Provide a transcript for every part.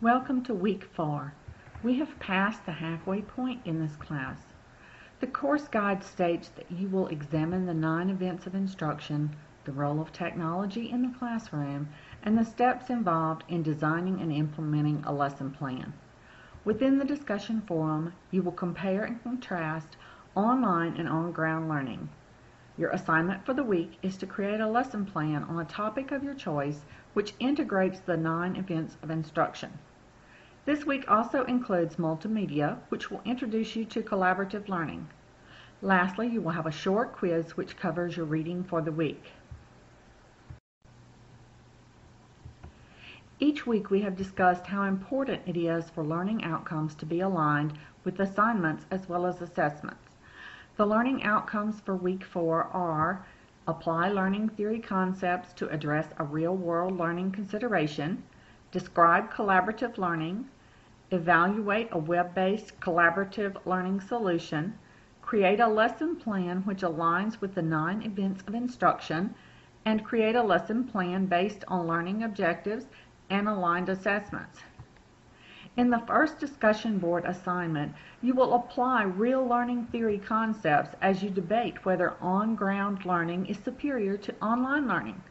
Welcome to week 4. We have passed the halfway point in this class. The course guide states that you will examine the 9 events of instruction, the role of technology in the classroom, and the steps involved in designing and implementing a lesson plan. Within the discussion forum, you will compare and contrast online and on-ground learning. Your assignment for the week is to create a lesson plan on a topic of your choice which integrates the 9 events of instruction. This week also includes multimedia, which will introduce you to collaborative learning. Lastly, you will have a short quiz which covers your reading for the week. Each week we have discussed how important it is for learning outcomes to be aligned with assignments as well as assessments. The learning outcomes for week 4 are: apply learning theory concepts to address a real-world learning consideration, describe collaborative learning, evaluate a web-based collaborative learning solution, create a lesson plan which aligns with the 9 events of instruction, and create a lesson plan based on learning objectives and aligned assessments. In the first discussion board assignment, you will apply real learning theory concepts as you debate whether on-ground learning is superior to online learning.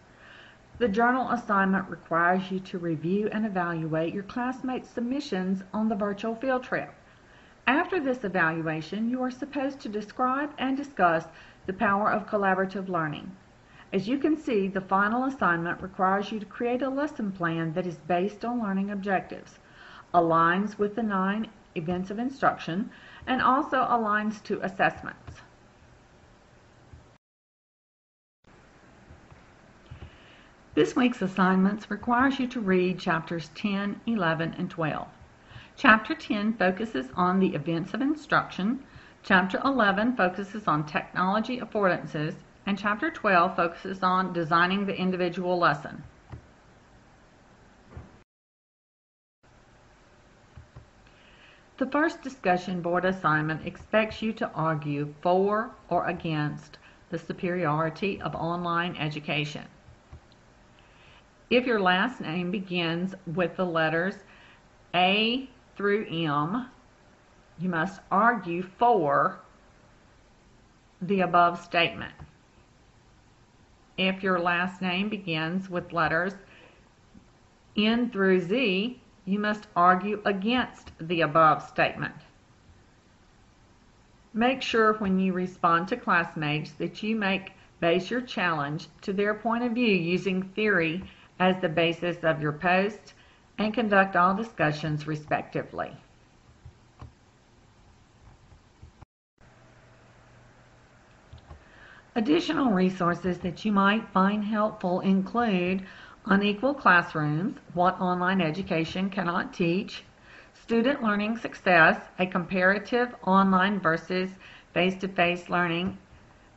The journal assignment requires you to review and evaluate your classmates' submissions on the virtual field trip. After this evaluation, you are supposed to describe and discuss the power of collaborative learning. As you can see, the final assignment requires you to create a lesson plan that is based on learning objectives, aligns with the 9 events of instruction, and also aligns to assessments. This week's assignments requires you to read chapters 10, 11, and 12. Chapter 10 focuses on the events of instruction, chapter 11 focuses on technology affordances, and chapter 12 focuses on designing the individual lesson. The first discussion board assignment expects you to argue for or against the superiority of online education. If your last name begins with the letters A through M, you must argue for the above statement. If your last name begins with letters N through Z, you must argue against the above statement. Make sure when you respond to classmates that you base your challenge to their point of view using theory as the basis of your post, and conduct all discussions respectively. Additional resources that you might find helpful include Unequal Classrooms, What Online Education Cannot Teach, Student Learning Success, a comparative online versus face-to-face learning,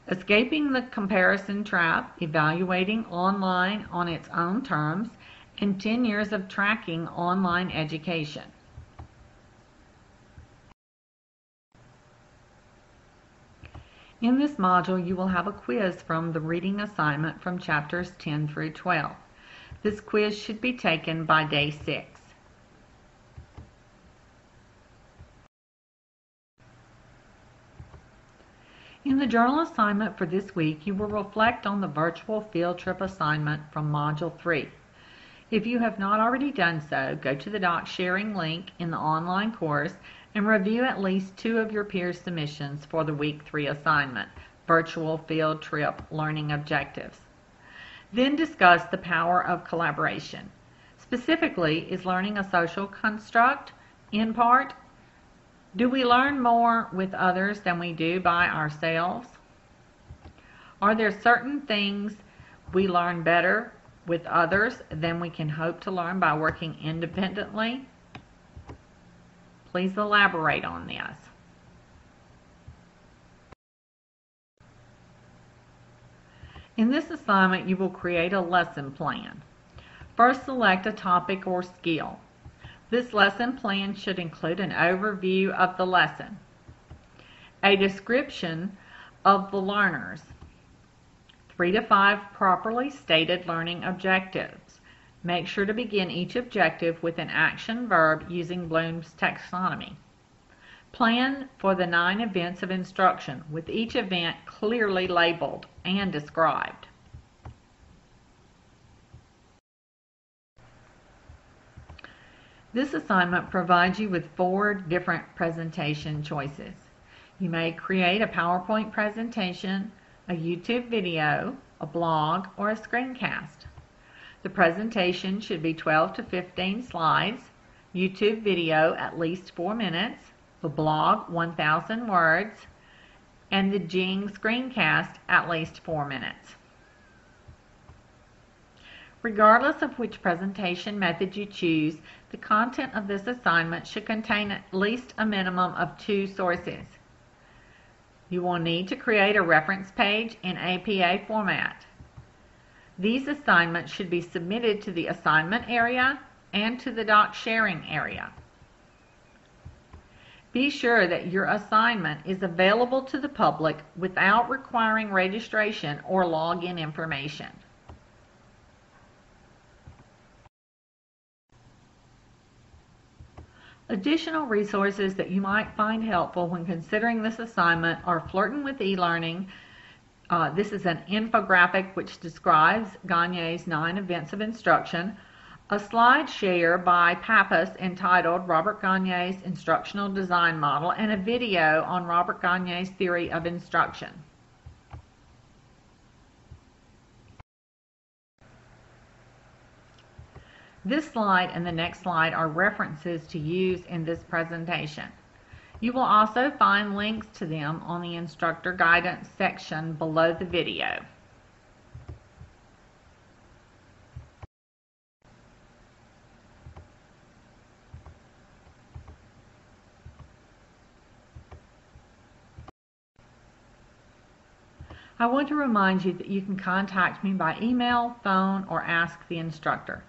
Escaping the Comparison Trap, Evaluating Online on Its Own Terms, and 10 Years of Tracking Online Education. In this module, you will have a quiz from the reading assignment from chapters 10 through 12. This quiz should be taken by day 6. In the journal assignment for this week, you will reflect on the virtual field trip assignment from Module 3. If you have not already done so, go to the doc sharing link in the online course and review at least 2 of your peers' submissions for the Week 3 assignment, Virtual Field Trip Learning Objectives. Then discuss the power of collaboration. Specifically, is learning a social construct? In part, do we learn more with others than we do by ourselves? Are there certain things we learn better with others than we can hope to learn by working independently? Please elaborate on this. In this assignment, you will create a lesson plan. First, select a topic or skill. This lesson plan should include an overview of the lesson, a description of the learners, 3 to 5 properly stated learning objectives, Make sure to begin each objective with an action verb using Bloom's taxonomy. Plan for the 9 events of instruction, with each event clearly labeled and described. This assignment provides you with 4 different presentation choices. You may create a PowerPoint presentation, a YouTube video, a blog, or a screencast. The presentation should be 12 to 15 slides, YouTube video at least 4 minutes, the blog 1,000 words, and the Jing screencast at least 4 minutes. Regardless of which presentation method you choose, the content of this assignment should contain at least a minimum of 2 sources. You will need to create a reference page in APA format. These assignments should be submitted to the assignment area and to the doc sharing area. Be sure that your assignment is available to the public without requiring registration or login information. Additional resources that you might find helpful when considering this assignment are Flirting with E-Learning. This is an infographic which describes Gagne's 9 events of instruction, a slide share by Pappas entitled Robert Gagne's Instructional Design Model, and a video on Robert Gagne's theory of instruction. This slide and the next slide are references to use in this presentation. You will also find links to them on the instructor guidance section below the video. I want to remind you that you can contact me by email, phone, or ask the instructor.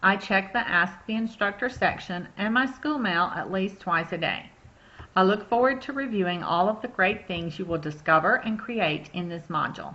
I check the Ask the Instructor section and my school mail at least twice a day. I look forward to reviewing all of the great things you will discover and create in this module.